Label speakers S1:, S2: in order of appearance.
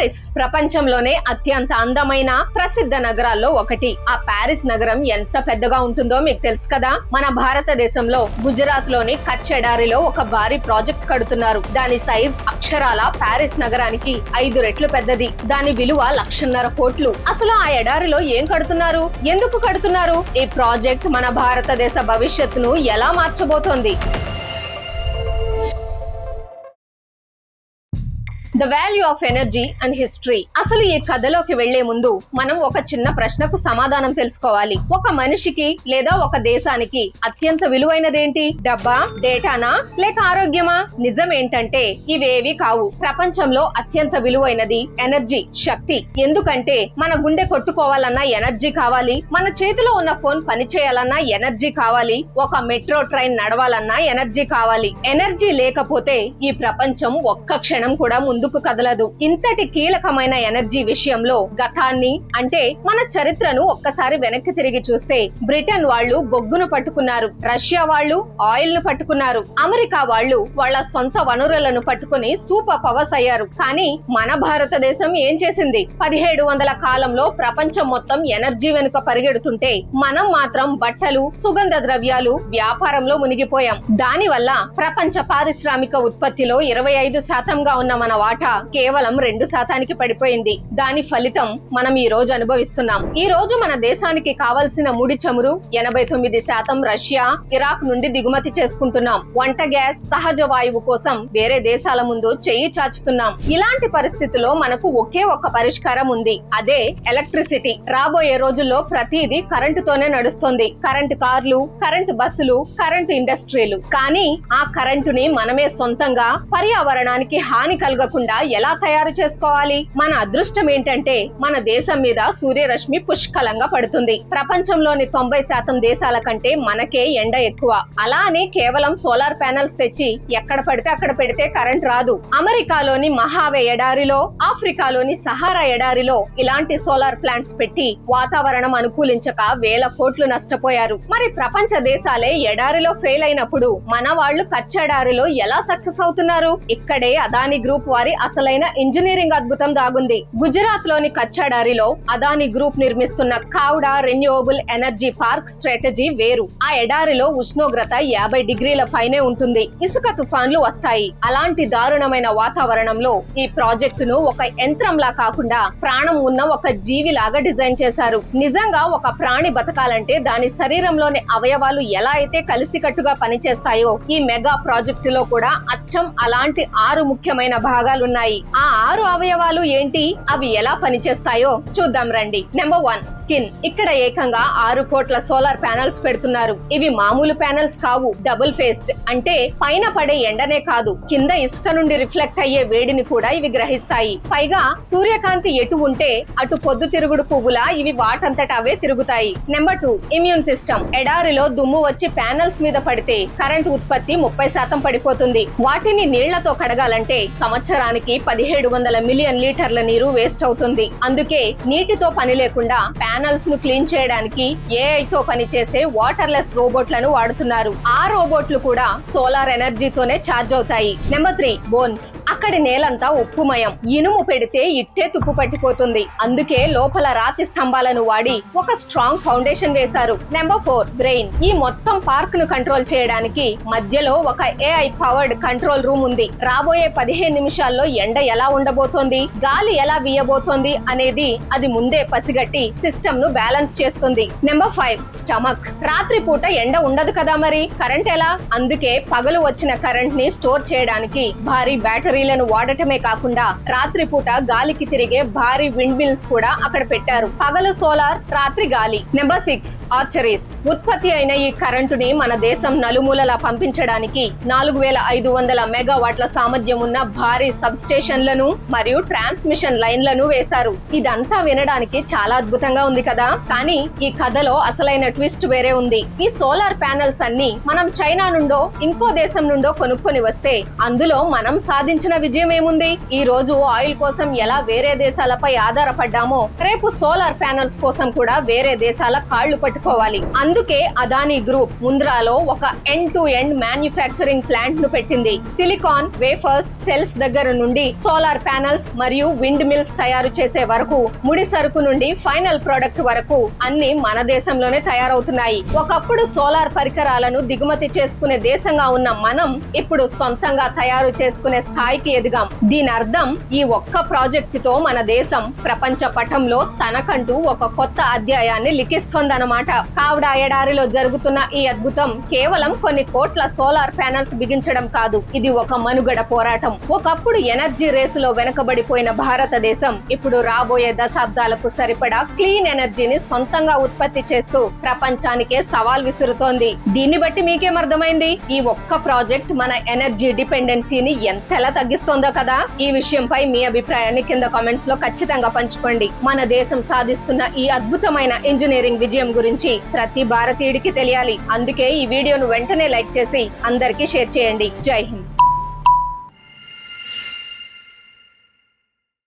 S1: Paris ప్రపంచంలోనే అత్యంత అందమైన ప్రసిద్ధ నగరాల్లో ఒకటి. ఆ ప్యారిస్ నగరం ఎంత పెద్దగా ఉంటుందో మీకు తెలుసు కదా. మన భారతదేశంలో గుజరాత్ లోని కచ్ ఎడారిలో ఒక భారీ ప్రాజెక్ట్ కడుతున్నారు. దాని సైజ్ అక్షరాల ప్యారిస్ నగరానికి 5 రెట్లు పెద్దది. దాని విలువ 1,50,000 కోట్లు. అసలు ఆ ఎడారిలో ఏం కడుతున్నారు, ఎందుకు కడుతున్నారు? ఈ ప్రాజెక్ట్ మన భారతదేశ భవిష్యత్తును ఎలా మార్చబోతోంది? The value of energy and history. అసలు ఈ కథలోకి వెళ్లే ముందు మనం ఒక చిన్న ప్రశ్నకు సమాధానం తెలుసుకోవాలి. ఒక మనిషికి లేదా ఒక దేశానికి అత్యంత విలువైనదేంటి? డబ్బా, డేటానా, లేక ఆరోగ్యమా? నిజం ఏంటంటే ఇవేవి కావు. ప్రపంచంలో అత్యంత విలువైనది ఎనర్జీ, శక్తి. ఎందుకంటే మన గుండె కొట్టుకోవాలన్నా ఎనర్జీ కావాలి, మన చేతిలో ఉన్న ఫోన్ పనిచేయాలన్నా ఎనర్జీ కావాలి, ఒక మెట్రో ట్రైన్ నడవాలన్నా ఎనర్జీ కావాలి. ఎనర్జీ లేకపోతే ఈ ప్రపంచం ఒక్క క్షణం కూడా ముందుకు కదలదు. ఇంతటి కీలకమైన ఎనర్జీ విషయంలో గతాన్ని అంటే మన చరిత్రను ఒక్కసారి వెనక్కి తిరిగి చూస్తే బ్రిటన్ వాళ్ళు బొగ్గును పట్టుకున్నారు, రష్యా వాళ్ళు ఆయిల్ ను పట్టుకున్నారు, అమెరికా వాళ్ళు వాళ్ళ సొంత వనరులను పట్టుకుని సూపర్ పవర్స్ అయ్యారు. కానీ మన భారతదేశం ఏం చేసింది? 1700 కాలంలో ప్రపంచం మొత్తం ఎనర్జీ వెనుక పరిగెడుతుంటే మనం మాత్రం బట్టలు, సుగంధ ద్రవ్యాలు వ్యాపారంలో మునిగిపోయాం. దాని వల్ల ప్రపంచ పారిశ్రామిక ఉత్పత్తిలో 25% ఉన్న మన వాటా కేవలం 2% పడిపోయింది. దాని ఫలితం మనం ఈ రోజు అనుభవిస్తున్నాం. ఈ రోజు మన దేశానికి కావలసిన ముడి చమురు 89% రష్యా, ఇరాక్ నుండి దిగుమతి చేసుకుంటున్నాం. వంట గ్యాస్, సహజ వాయువు కోసం వేరే దేశాల ముందు చెయ్యి చాచుతున్నాం. ఇలాంటి పరిస్థితుల్లో మనకు ఒకే ఒక్క పరిష్కారం ఉంది, అదే ఎలక్ట్రిసిటీ. రాబోయే రోజుల్లో ప్రతిదీ కరెంటుతోనే నడుస్తుంది. కరెంటు కార్లు, కరెంటు బస్సులు, కరెంటు ఇండస్ట్రీలు. కానీ ఆ కరెంటుని మనమే సొంతంగా పర్యావరణానికి హాని కలగకుండా ఎలా తయారు చేసుకోవాలి? మన అదృష్టం ఏంటంటే మన దేశం మీద సూర్యరశ్మి పుష్కలంగా పడుతుంది. ప్రపంచంలోని 90% దేశాల కంటే మనకే ఎండ ఎక్కువ. అలా అని కేవలం సోలార్ ప్యానెల్స్ తెచ్చి ఎక్కడ పడితే అక్కడ పెడితే కరెంట్ రాదు. అమెరికాలోని మహావే ఎడారిలో, ఆఫ్రికాలోని సహారా ఎడారిలో ఇలాంటి సోలార్ ప్లాంట్స్ పెట్టి వాతావరణం అనుకూలించక వేల కోట్లు నష్టపోయారు. మరి ప్రపంచ దేశాలే ఎడారిలో ఫెయిల్ అయినప్పుడు మన వాళ్ళు కచ్ ఎడారిలో ఎలా సక్సెస్ అవుతున్నారు? ఇక్కడే అదానీ గ్రూప్ వారి అసలైన ఇంజనీరింగ్ అద్భుతం దాగుంది. గుజరాత్ లోని కచ్ ఎడారిలో అదానీ గ్రూప్ నిర్మిస్తున్న కావ్డా రెన్యూవబుల్ ఎనర్జీ పార్క్ స్ట్రాటజీ వేరు. ఆ ఎడారిలో ఉష్ణోగ్రత 50 డిగ్రీల పైనే ఉంటుంది. ఇసుక తుఫాన్లు వస్తాయి. అలాంటి దారుణమైన వాతావరణంలో ఈ ప్రాజెక్టును ఒక యంత్రంలా కాకుండా ప్రాణం ఉన్న ఒక జీవిలాగా డిజైన్ చేశారు. నిజంగా ఒక ప్రాణి బతకాలంటే దాని శరీరంలోని అవయవాలు ఎలా అయితే కలిసికట్టుగా పనిచేస్తాయో ఈ మెగా ప్రాజెక్టులో కూడా అచ్చం అలాంటి 6 ముఖ్యమైన భాగాలున్నాయి. ఆ 6 అవయవాలు ఏంటి, అవి ఎలా పనిచేస్తాయో చూద్దాం రండి. Number 1, skin. ఇక్కడ ఏకంగా 6 కోట్ల సోలార్ ప్యానెల్స్ పెడుతున్నారు. ఇవి మామూలు ప్యానెల్స్ కావు, డబుల్ ఫేస్డ్. అంటే పైన పడే ఎండనే కాదు, కింద ఇసుక నుండి రిఫ్లెక్ట్ అయ్యే వేడిని కూడా ఇవి గ్రహిస్తాయి. పైగా సూర్యకాంతి ఎటు ఉంటే అటు పొద్దు తిరుగుడు పువ్వులా ఇవి వాటంతట అవే తిరుగుతాయి. Number 2, immune system. ఎడారిలో దుమ్ము వచ్చి ప్యానెల్స్ మీద పడితే కరెంట్ ఉత్పత్తి 30% పడిపోతుంది. వాటిని నీళ్లతో కడగాలంటే సంవత్సరానికి 1700 మిలియన్ లీటర్ల నీరు వేస్ట్ అవుతుంది. అందుకే నీటితో పని లేకుండా ప్యానెల్స్ ను క్లీన్ చేయడానికి AI తో పనిచేసే వాటర్లెస్ రోబోట్లను వాడుతున్నారు. ఆ రోబోట్లు కూడా సోలార్ ఎనర్జీతోనే ఛార్జ్ అవుతాయి. Number 3, bones. అక్కడి నేలంతా ఉప్పుమయం. ఇనుము పెడితే ఇట్టే తుప్పు పట్టిపోతుంది. అందుకే లోపల రాతి స్తంభాలను వాడి ఒక స్ట్రాంగ్ ఫౌండేషన్ వేశారు. Number 4, brain. ఈ మొత్తం పార్క్ ను కంట్రోల్ చేయడానికి మధ్యలో ఒక AI పవర్డ్ కంట్రోల్ రూమ్ ఉంది. రాబోయే 15 నిమిషాల్లో ఎండ ఎలా ఉండబోతోంది, గాలి ఎలా వీయబోతోంది అనేది అది ముందే పసిగట్టి సిస్టమ్ ను బ్యాలెన్స్ చేస్తుంది. Number 5, stomach. రాత్రి పూట ఎండ ఉండదు కదా, మరి కరెంట్ ఎలా? అందుకే పగలు వచ్చిన కరెంట్ ని స్టోర్ చేయడానికి భారీ బ్యాటరీలను వాడటమే కాకుండా రాత్రి పూట గాలికి తిరిగే భారీ విండ్ మిల్స్ కూడా అక్కడ పెట్టారు. పగలు సోలార్, రాత్రి గాలి. నెంబర్ 6, ఆర్చరీస్. ఉత్పత్తి అయిన ఈ కరెంటుని మన దేశం నలుమూలలా పంపించడానికి 4500 మెగావాట్ల సామర్థ్యం ఉన్న భారీ సబ్ స్టేషన్లను మరియు ట్రాన్స్మిషన్ లైన్లను వేశారు. ఇదంతా వినడానికి చాలా అద్భుతంగా ఉంది కదా. కానీ ఈ కథలో అసలైన ట్విస్ట్ వేరే ఉంది. ఈ సోలార్ ప్యానెల్స్ అన్ని మనం చైనా నుండో ఇంకో దేశం నుండో కొనుక్కొని వస్తే అందులో మనం సాధించిన విజయం ఏముంది? ఈ రోజు ఆయిల్ కోసం ఎలా వేరే దేశాలపై ఆధారపడ్డామో రేపు సోలార్ ప్యానెల్స్ కోసం కూడా వేరే దేశాల కాళ్లు పట్టుకోవాలి. అందుకే అదానీ గ్రూప్ ముంద్రాలో ఒక end to end manufacturing plant ను పెట్టింది. సిలికాన్, వేఫర్స్, సెల్స్ దగ్గర నుండి సోలార్ ప్యానెల్స్ మరియు విండ్ మిల్స్ తయారు చేసే వరకు, ముడి సరుకు నుండి ఫైనల్ ప్రొడక్ట్ వరకు అన్ని మన దేశంలోనే తయారవుతున్నాయి. ఒకప్పుడు సోలార్ పరికరాలను దిగుమతి చేసుకునే దేశంగా ఉన్న మనం ఇప్పుడు సొంతంగా తయారు చేసుకునే స్థాయికి ఎదిగాం. దీని అర్థం ఈ ఒక్క ప్రాజెక్ట్ తో మన దేశం ప్రపంచ పటంలో తనకంటూ ఒక కొత్త అధ్యాయాన్ని లిఖిస్తోందన్నమాట. కావడా ఎడారిలో జరుగుతున్న ఈ అద్భుతం కేవలం కొన్ని కోట్ల సోలార్ ప్యానెల్స్ బిగించడం కాదు. ఇది ఒక మనుగడ పోరాటం. ఒకప్పుడు ఎనర్జీ రేసులో వెనుకబడిపోయిన భారతదేశం ఇప్పుడు రాబోయే దశాబ్దాలకు సరిపడా క్లీన్ ఎనర్జీని సొంతంగా ఉత్పత్తి చేస్తూ ప్రపంచానికే సవాల్ విసురుతోంది. దీన్ని బట్టి మీకేమర్థమైంది? ఈ ఒక్క ప్రాజెక్ట్ మన ఎనర్జీ డిపెండెన్సీని ఎంతలా తగ్గిస్తోందో కదా. ఈ విషయంపై మీ అభిప్రాయాన్ని కింద కామెంట్స్ లో ఖచ్చితంగా పంచుకోండి. మన దేశం సాధిస్తున్న ఈ అద్భుతమైన ఇంజనీరింగ్ విజయం గురించి ప్రతి భారతీయుడికి తెలియాలి. అందుకే ఈ వీడియోను వెంటనే లైక్ చేసి అందరికీ షేర్ చేయండి. జై హింద్.